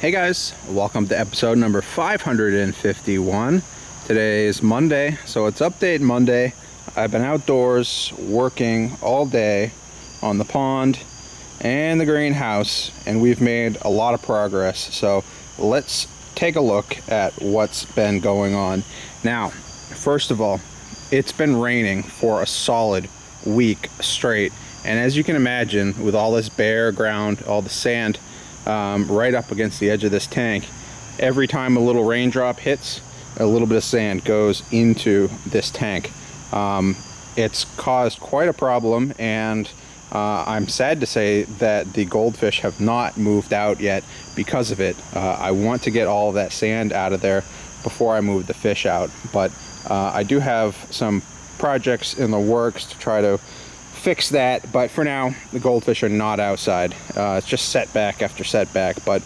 Hey guys, welcome to episode number 551. Today is Monday, so it's update Monday. I've been outdoors working all day on the pond and the greenhouse, and we've made a lot of progress. So let's take a look at what's been going on. Now, first of all, it's been raining for a solid week straight, and as you can imagine, with all this bare ground, all the sand right up against the edge of this tank, every time a little raindrop hits, a little bit of sand goes into this tank. It's caused quite a problem, and I'm sad to say that the goldfish have not moved out yet because of it. I want to get all of that sand out of there before I move the fish out, but I do have some projects in the works to try to fix that, but for now the goldfish are not outside. It's just setback after setback, but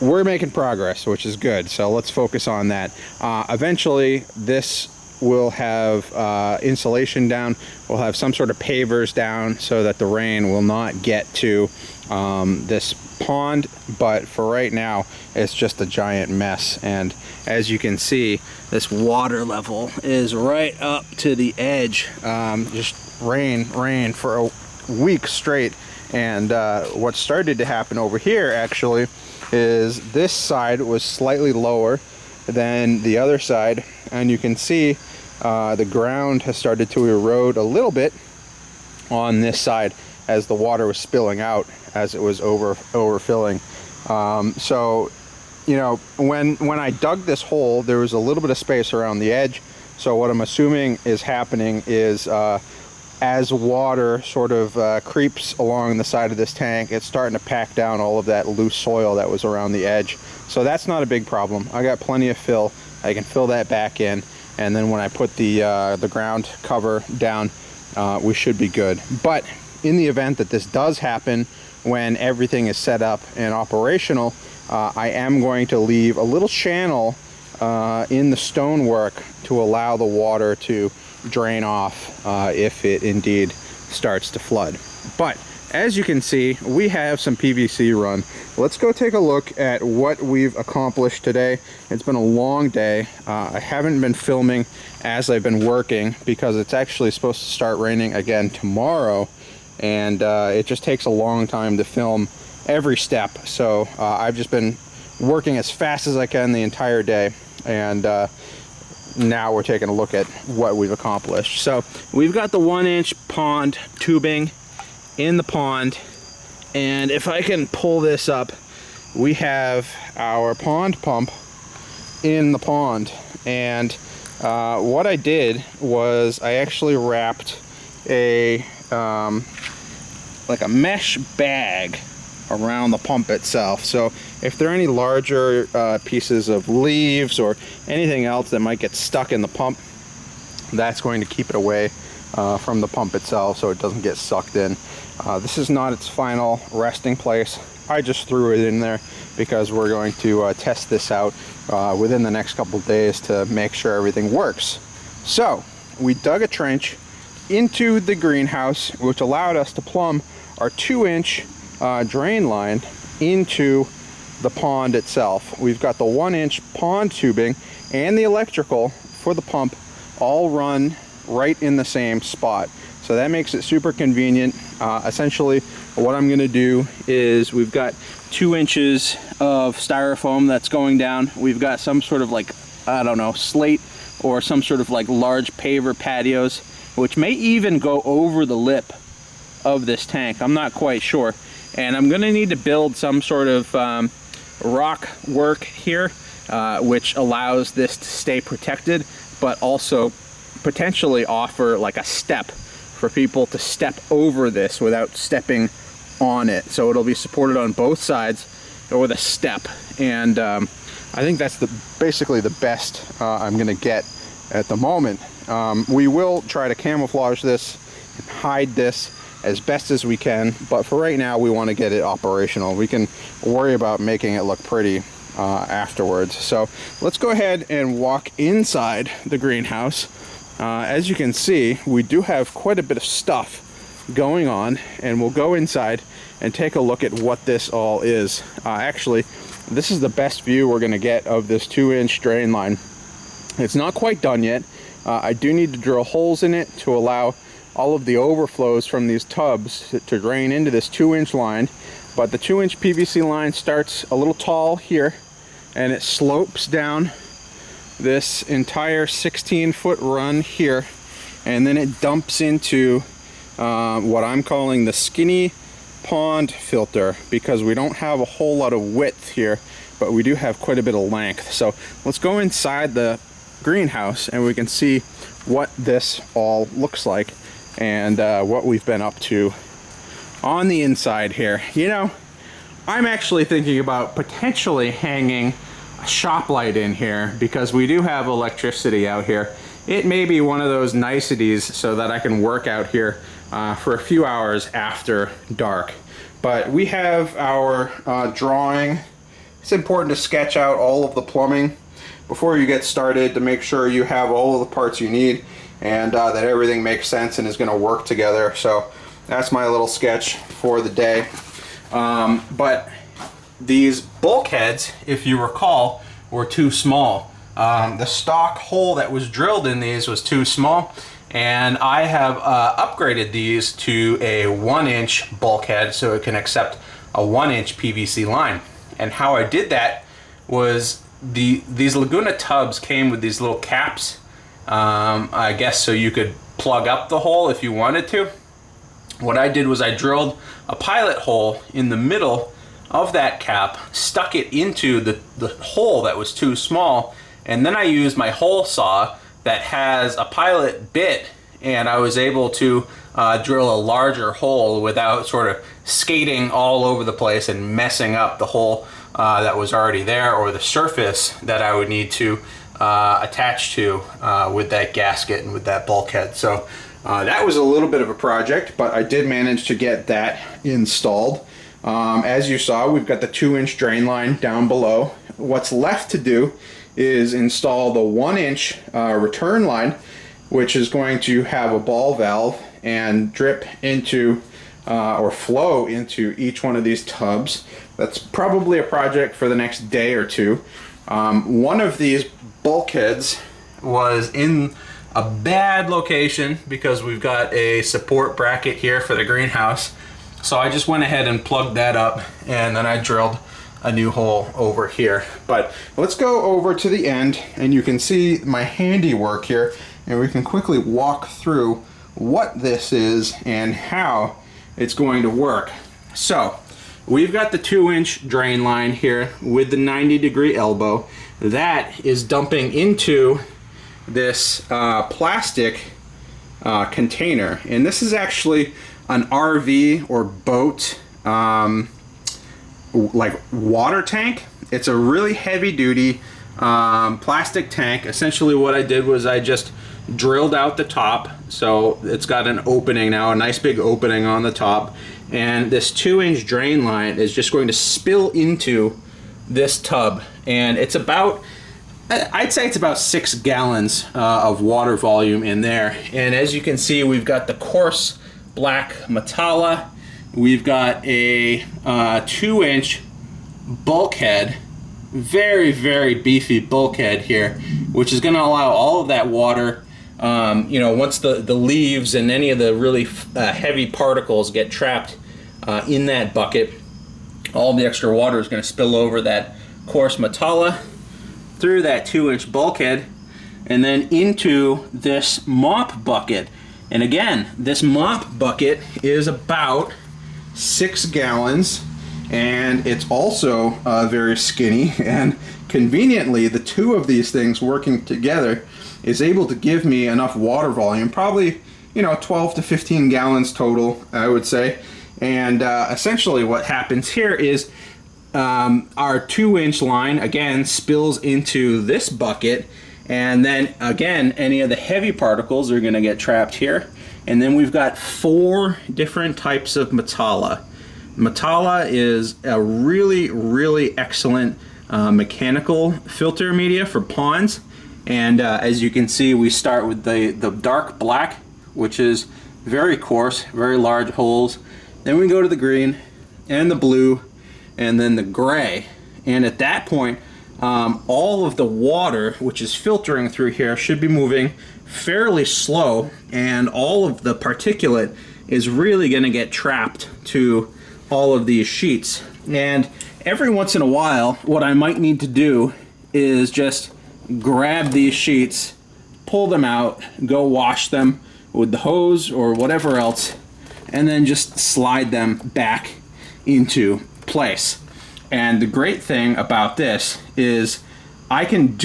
we're making progress, which is good, so let's focus on that. Eventually this will have insulation down, we'll have some sort of pavers down so that the rain will not get to this pond, but for right now it's just a giant mess. And as you can see, this water level is right up to the edge. Just rain for a week straight. And what started to happen over here actually is this side was slightly lower than the other side, and you can see the ground has started to erode a little bit on this side as the water was spilling out as it was overfilling. So you know, when I dug this hole, there was a little bit of space around the edge. So what I'm assuming is happening is as water sort of creeps along the side of this tank, it's starting to pack down all of that loose soil that was around the edge. So that's not a big problem. I got plenty of fill. I can fill that back in, and then when I put the ground cover down, we should be good. But in the event that this does happen, when everything is set up and operational, I am going to leave a little channel in the stonework to allow the water to drain off if it indeed starts to flood. But as you can see, we have some PVC run. Let's go take a look at what we've accomplished today. It's been a long day. I haven't been filming as I've been working because it's actually supposed to start raining again tomorrow, and it just takes a long time to film every step. So I've just been working as fast as I can the entire day, and now we're taking a look at what we've accomplished. So we've got the 1-inch pond tubing in the pond, and if I can pull this up, we have our pond pump in the pond. And what I did was I actually wrapped a like a mesh bag around the pump itself. So if there are any larger pieces of leaves or anything else that might get stuck in the pump, that's going to keep it away from the pump itself so it doesn't get sucked in. This is not its final resting place. I just threw it in there because we're going to test this out within the next couple of days to make sure everything works. So we dug a trench into the greenhouse, which allowed us to plumb our 2-inch drain line into the pond itself. We've got the 1-inch pond tubing and the electrical for the pump all run right in the same spot. So that makes it super convenient. Essentially what I'm gonna do is we've got 2 inches of styrofoam that's going down. We've got some sort of like, I don't know, slate or some sort of like large paver patios, which may even go over the lip of this tank. I'm not quite sure. And I'm gonna need to build some sort of rock work here, which allows this to stay protected, but also potentially offer like a step for people to step over this without stepping on it. So it'll be supported on both sides with a step. And I think that's basically the best I'm gonna get at the moment. We will try to camouflage this and hide this as best as we can, but for right now we want to get it operational. We can worry about making it look pretty afterwards. So let's go ahead and walk inside the greenhouse. As you can see, we do have quite a bit of stuff going on, and we'll go inside and take a look at what this all is. Actually, this is the best view we're going to get of this 2-inch drain line. It's not quite done yet. I do need to drill holes in it to allow all of the overflows from these tubs to drain into this 2-inch line. But the 2-inch PVC line starts a little tall here, and it slopes down this entire 16-foot run here, and then it dumps into what I'm calling the skinny pond filter, because we don't have a whole lot of width here, but we do have quite a bit of length. So let's go inside the greenhouse and we can see what this all looks like and what we've been up to on the inside here. You know, I'm actually thinking about potentially hanging a shop light in here because we do have electricity out here. It may be one of those niceties so that I can work out here for a few hours after dark. But we have our drawing. It's important to sketch out all of the plumbing before you get started to make sure you have all of the parts you need and that everything makes sense and is going to work together. So that's my little sketch for the day. But these bulkheads, if you recall, were too small. The stock hole that was drilled in these was too small, and I have upgraded these to a 1-inch bulkhead so it can accept a 1-inch PVC line. And how I did that was these Laguna tubs came with these little caps, I guess so you could plug up the hole if you wanted to. What I did was I drilled a pilot hole in the middle of that cap, stuck it into the hole that was too small, and then I used my hole saw that has a pilot bit, and I was able to drill a larger hole without sort of skating all over the place and messing up the hole that was already there, or the surface that I would need to attach to with that gasket and with that bulkhead. So that was a little bit of a project, but I did manage to get that installed. As you saw, we've got the 2-inch drain line down below. What's left to do is install the 1-inch return line, which is going to have a ball valve and drip into or flow into each one of these tubs. That's probably a project for the next day or two. One of these bulkheads was in a bad location because we've got a support bracket here for the greenhouse. So I just went ahead and plugged that up, and then I drilled a new hole over here. But let's go over to the end and you can see my handiwork here, and we can quickly walk through what this is and how it's going to work. So we've got the 2-inch drain line here with the 90-degree elbow. That is dumping into this plastic container, and this is actually an RV or boat like water tank. It's a really heavy duty plastic tank. Essentially what I did was I just drilled out the top, so it's got an opening now, a nice big opening on the top, and this 2-inch drain line is just going to spill into this tub, and it's about, I'd say it's about 6 gallons of water volume in there. And as you can see, we've got the coarse black Metalla. We've got a 2-inch bulkhead, very, very beefy bulkhead here, which is going to allow all of that water, you know, once the leaves and any of the really heavy particles get trapped in that bucket, all the extra water is going to spill over that coarse Metalla through that 2-inch bulkhead and then into this mop bucket. And again, this mop bucket is about 6 gallons, and it's also very skinny, and conveniently the two of these things working together is able to give me enough water volume, probably, you know, 12 to 15 gallons total, I would say. And essentially what happens here is our 2-inch line again spills into this bucket, and then again any of the heavy particles are going to get trapped here. And then we've got 4 different types of Metalla. Metalla is a really, really excellent mechanical filter media for ponds, and as you can see, we start with the dark black, which is very coarse, very large holes. Then we go to the green and the blue and then the gray. And at that point, all of the water, which is filtering through here, should be moving fairly slow, and all of the particulate is really going to get trapped to all of these sheets. And every once in a while, what I might need to do is just grab these sheets, pull them out, go wash them with the hose or whatever else, and then just slide them back into place. And the great thing about this is I can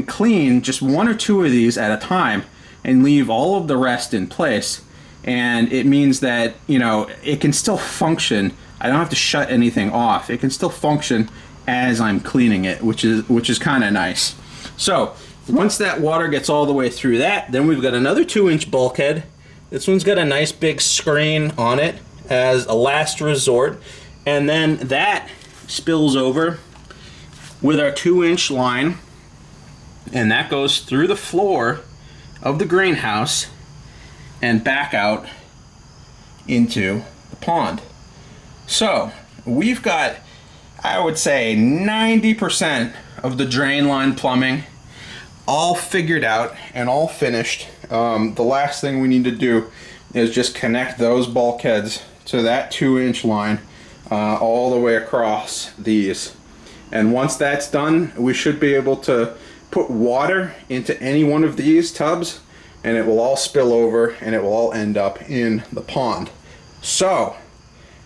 clean just one or two of these at a time and leave all of the rest in place. And it means that, you know, it can still function. I don't have to shut anything off. It can still function as I'm cleaning it, which is kind of nice. So once that water gets all the way through that, then we've got another 2-inch bulkhead. This one's got a nice big screen on it as a last resort. And then that spills over with our 2-inch line, and that goes through the floor of the greenhouse and back out into the pond. So we've got, I would say, 90% of the drain line plumbing all figured out and all finished. The last thing we need to do is just connect those bulkheads to that 2-inch line all the way across these. And once that's done, we should be able to put water into any one of these tubs, and it will all spill over and it will all end up in the pond. So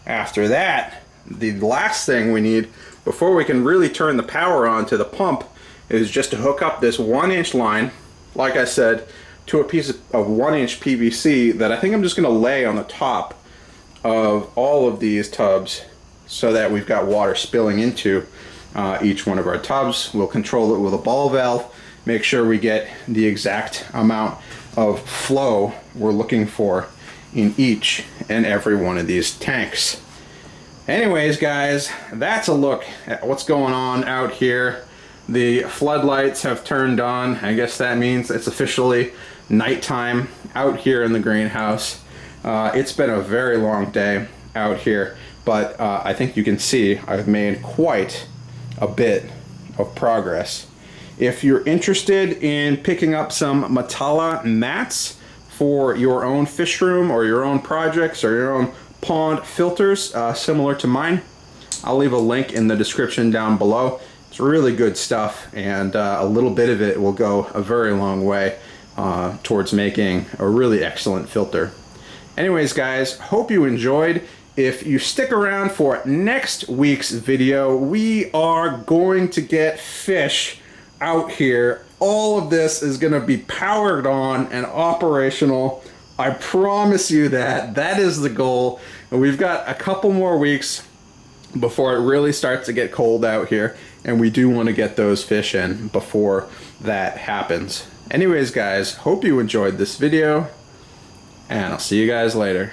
after that, the last thing we need before we can really turn the power on to the pump is just to hook up this 1-inch line, like I said, to a piece of 1-inch PVC that I think I'm just going to lay on the top of all of these tubs so that we've got water spilling into each one of our tubs. We'll control it with a ball valve, make sure we get the exact amount of flow we're looking for in each and every one of these tanks. Anyways, guys, that's a look at what's going on out here. The floodlights have turned on. I guess that means it's officially nighttime out here in the greenhouse. It's been a very long day out here, but I think you can see I've made quite a bit of progress. If you're interested in picking up some Matala mats for your own fish room or your own projects or your own pond filters similar to mine, I'll leave a link in the description down below. It's really good stuff, and a little bit of it will go a very long way towards making a really excellent filter. Anyways, guys, hope you enjoyed. If you stick around for next week's video, we are going to get fish out here. All of this is going to be powered on and operational. I promise you that. That is the goal. And we've got a couple more weeks before it really starts to get cold out here, and we do want to get those fish in before that happens. Anyways, guys, hope you enjoyed this video, and I'll see you guys later.